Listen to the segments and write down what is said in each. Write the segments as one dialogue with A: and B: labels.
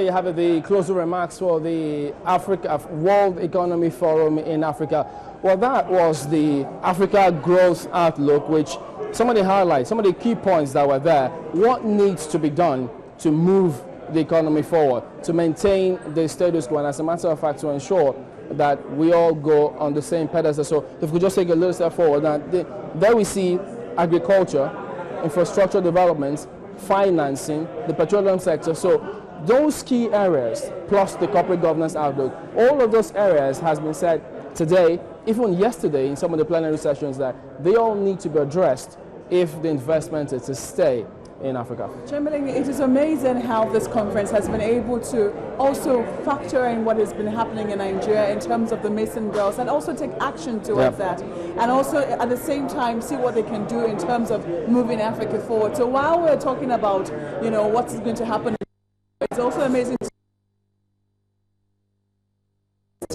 A: You have the closing remarks for the World Economic Forum in Africa. Well, that was the Africa Growth Outlook, which some of the highlights, some of the key points that were there. What needs to be done to move the economy forward, to maintain the status quo, and as a matter of fact, to ensure that we all go on the same pedestal. So if we could just take a little step forward, there we see agriculture, infrastructure development, financing, the petroleum sector. So those key areas, plus the corporate governance outlook, all of those areas has been said today, even yesterday in some of the plenary sessions, that they all need to be addressed if the investment is to stay in Africa.
B: Chamberlain, it is amazing how this conference has been able to also factor in what has been happening in Nigeria in terms of the Mason girls, and also take action towards that, and also at the same time see what they can do in terms of moving Africa forward. So while we're talking about, you know, what's going to happen, it's also amazing to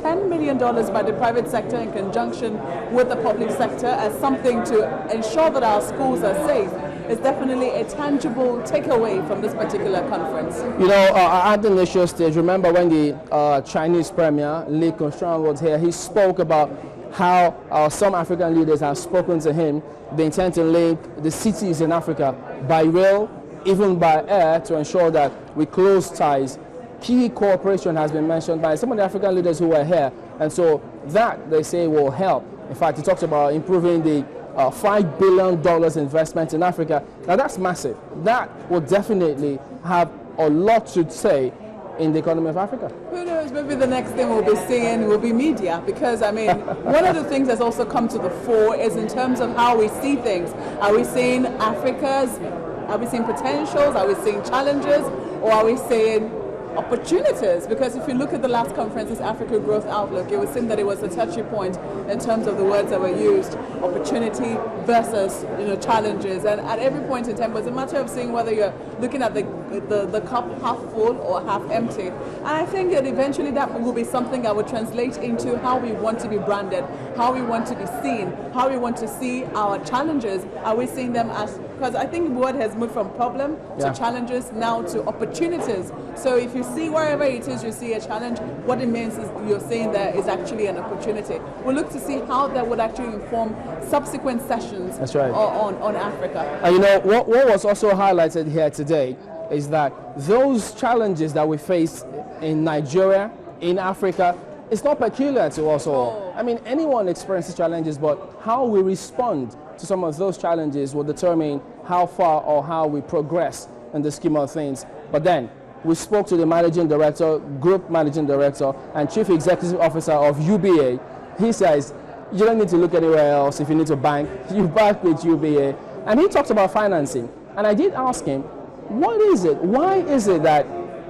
B: $10 million by the private sector in conjunction with the public sector as something to ensure that our schools are safe is definitely a tangible takeaway from this particular conference.
A: You know, at the initial stage, remember when the Chinese Premier, Li Keqiang, was here, he spoke about how some African leaders have spoken to him. They intend to link the cities in Africa by rail, even by air, to ensure that we close ties. Key cooperation has been mentioned by some of the African leaders who were here, and so that, they say, will help. In fact, he talks about improving the $5 billion investment in Africa. Now that's massive. That will definitely have a lot to say in the economy of Africa.
B: Who knows, maybe the next thing we'll be seeing will be media, because I mean, one of the things that's also come to the fore is in terms of how we see things. Are we seeing are we seeing potentials, are we seeing challenges, or are we seeing opportunities? Because if you look at the last conference, this Africa Growth Outlook, it would seem that it was a touchy point in terms of the words that were used, opportunity versus, you know, challenges. And at every point in time, it was a matter of seeing whether you're looking at the cup half full or half empty. And I think that eventually that will be something that will translate into how we want to be branded, how we want to be seen, how we want to see our challenges. Are we seeing them as, because I think the word has moved from problem to challenges now to opportunities. So if you see wherever it is you see a challenge, what it means is you're saying there is actually an opportunity. We'll look to see how that would actually inform subsequent sessions.
A: That's right.
B: on Africa.
A: You know, what was also highlighted here today is that those challenges that we face in Nigeria, in Africa, it's not peculiar to us all. I mean, anyone experiences challenges, but how we respond to some of those challenges will determine how far or how we progress in the scheme of things. But then, we spoke to the managing director, group managing director, and chief executive officer of UBA. He says, you don't need to look anywhere else if you need to bank. You bank with UBA. And he talked about financing. And I did ask him, what is it? Why is it that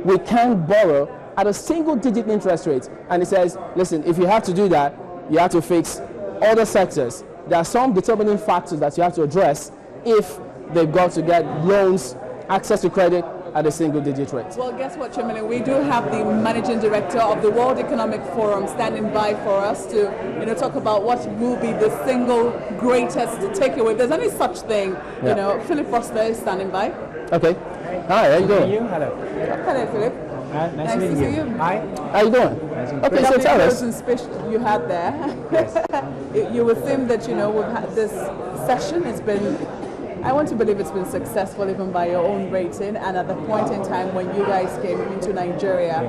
A: we can't borrow at a single-digit interest rate? And he says, listen, if you have to do that, you have to fix other sectors. There are some determining factors that you have to address if they've got to get loans, access to credit at a single-digit rate.
B: Well, guess what, Chairman? We do have the managing director of the World Economic Forum standing by for us to, you know, talk about what will be the single greatest takeaway. If there's any such thing, you know. Philip Foster is standing by.
A: Okay. Hi, how you doing?
C: Hello.
B: Hello, Philip.
C: Nice to see you. Hi.
A: How you doing? Okay, so tell us.
B: Speech you had there. Yes. You would think that, you know, we've had this session. It's been, I want to believe it's been successful even by your own rating, and at the point in time when you guys came into Nigeria,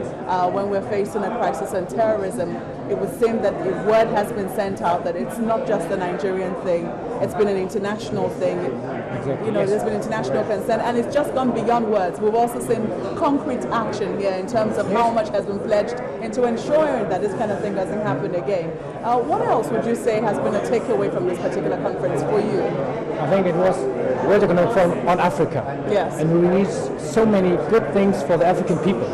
B: when we're facing a crisis on terrorism, it would seem that the word has been sent out that it's not just a Nigerian thing, it's been an international thing. Exactly. You know, there's been international concern, and it's just gone beyond words. We've also seen concrete action here in terms of how much has been pledged into ensuring that this kind of thing doesn't happen again. What else would you say has been a takeaway from this particular conference for you?
C: I think it was World Economic Forum on Africa.
B: Yes.
C: And we released so many good things for the African people.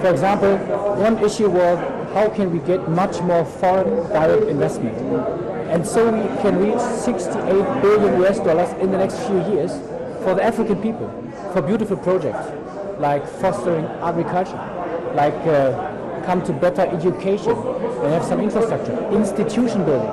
C: For example, one issue was how can we get much more foreign direct investment? And so we can reach 68 billion US dollars in the next few years for the African people, for beautiful projects like fostering agriculture, like come to better education and have some infrastructure, institution building.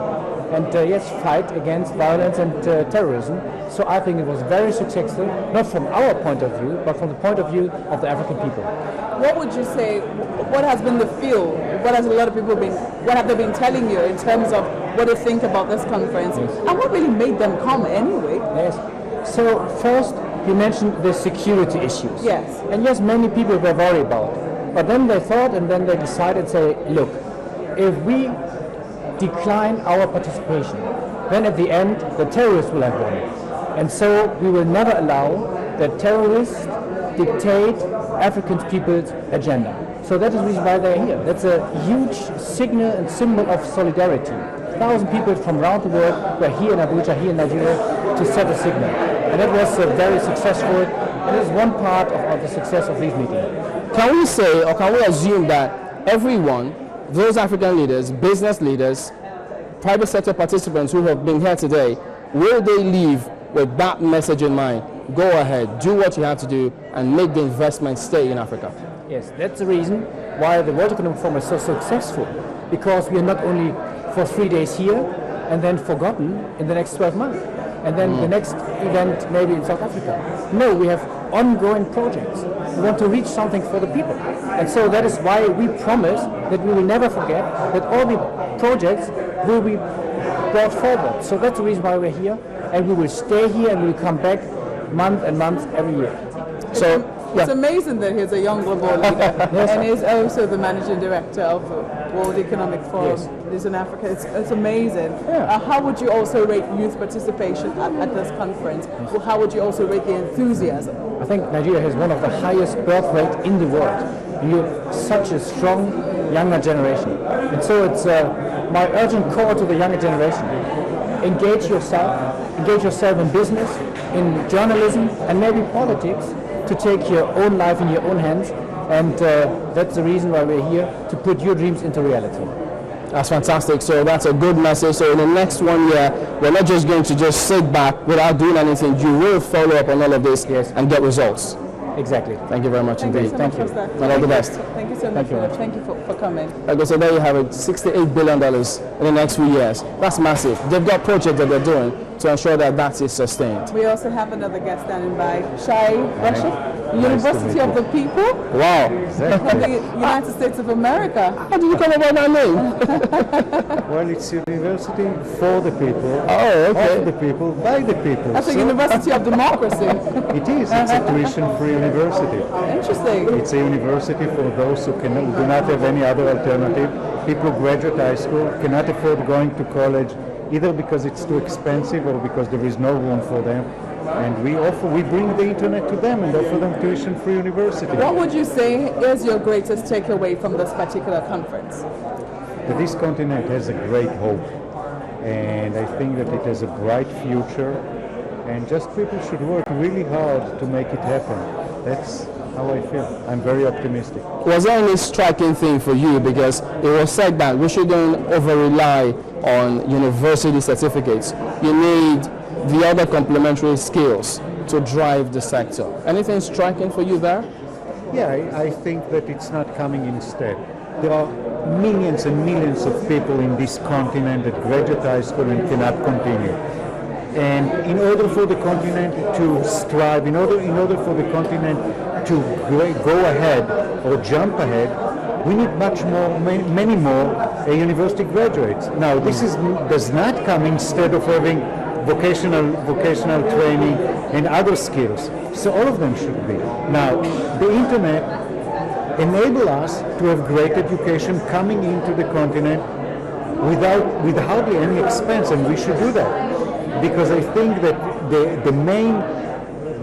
C: and yes, fight against violence and terrorism. So I think it was very successful, not from our point of view, but from the point of view of the African people.
B: What would you say, what has been the feel? What has a lot of people been, what have they been telling you in terms of what they think about this conference?
C: Yes.
B: And what really made them come anyway?
C: Yes. So first, you mentioned the security issues.
B: Yes.
C: And yes, many people were worried about it. But then they thought and then they decided, say, look, if we decline our participation, then at the end, the terrorists will have won. And so we will never allow that terrorists dictate African people's agenda. So that is the reason why they're here. That's a huge signal and symbol of solidarity. 1,000 people from around the world were here in Abuja, here in Nigeria, to set a signal. And that was very successful, and it is one part of the success of these meetings.
A: Can we say, or can we assume that everyone, those African leaders, business leaders, private sector participants who have been here today, will they leave with that message in mind? Go ahead, do what you have to do, and make the investment stay in Africa.
C: Yes, that's the reason why the World Economic Forum is so successful, because we are not only for 3 days here and then forgotten in the next 12 months, and then the next event maybe in South Africa. No, we have ongoing projects. We want to reach something for the people. And so that is why we promise that we will never forget that all the projects will be brought forward. So that's the reason why we're here, and we will stay here and we will come back month and month every year.
A: So
B: It's amazing that he's a young global leader and he's also the managing director of the World Economic Forum.
C: Yes.
B: He's in Africa. It's amazing.
C: Yeah.
B: How would you also rate youth participation at this conference? Well, how would you also rate the enthusiasm?
C: I think Nigeria has one of the highest birth rate in the world. You have such a strong younger generation. And so it's my urgent call to the younger generation. Engage yourself in business, in journalism, and maybe politics, to take your own life in your own hands. And that's the reason why we're here, to put your dreams into reality.
A: that's fantastic. So that's a good message. So in the next 1 year, we're not just going to just sit back without doing anything. You will follow up on all of this,
C: Yes.
A: and get results.
C: Exactly.
A: Thank you very much indeed.
B: Thank you so much,
A: And all the best.
B: Thank you so much,
C: you.
B: Thank you for coming.
A: Okay, so there you have it, $68 billion in the next few years. That's massive. They've got projects that they're doing to ensure that that is sustained.
B: We also have another guest standing by, Shai Rashid, University of the People
A: Wow.
B: from the United States of America.
A: How did you come about that name?
D: Well, it's university for the people,
A: Oh, okay.
D: of the people, by the people.
B: That's a
D: So
B: University of Democracy.
D: it is. It's a tuition-free university.
B: Interesting.
D: It's a university for those who do not have any other alternative. People who graduate high school cannot afford going to college, either because it's too expensive or because there is no room for them. And we bring the internet to them and offer them tuition-free university.
B: What would you say is your greatest takeaway from this particular conference?
D: That this continent has a great hope, and I think that it has a bright future, and just people should work really hard to make it happen. That's how I feel. I'm very optimistic.
A: Was there any striking thing for you? Because it was said that we shouldn't over-rely on university certificates. You need the other complementary skills to drive the sector. Anything striking for you there?
D: Yeah, I think that it's not coming instead. There are millions and millions of people in this continent that graduate high school and cannot continue. And in order for the continent to strive, in order for the continent to go ahead or jump ahead, we need many more university graduates. Now, this does not come instead of having vocational training and other skills. So all of them should be. Now, the internet enable us to have great education coming into the continent with hardly any expense, and we should do that, because I think that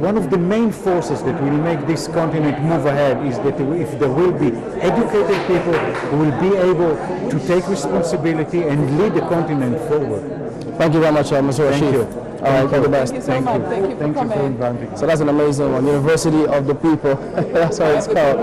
D: one of the main forces that will make this continent move ahead is that if there will be educated people who will be able to take responsibility and lead the continent forward.
A: Thank you very much, Mr. Rashid.
D: Thank you.
A: All right, all the best.
B: Thank you so much. Thank you for
D: Thank you for
B: coming.
D: inviting me.
A: So that's an amazing one. University of the People. That's how it's called.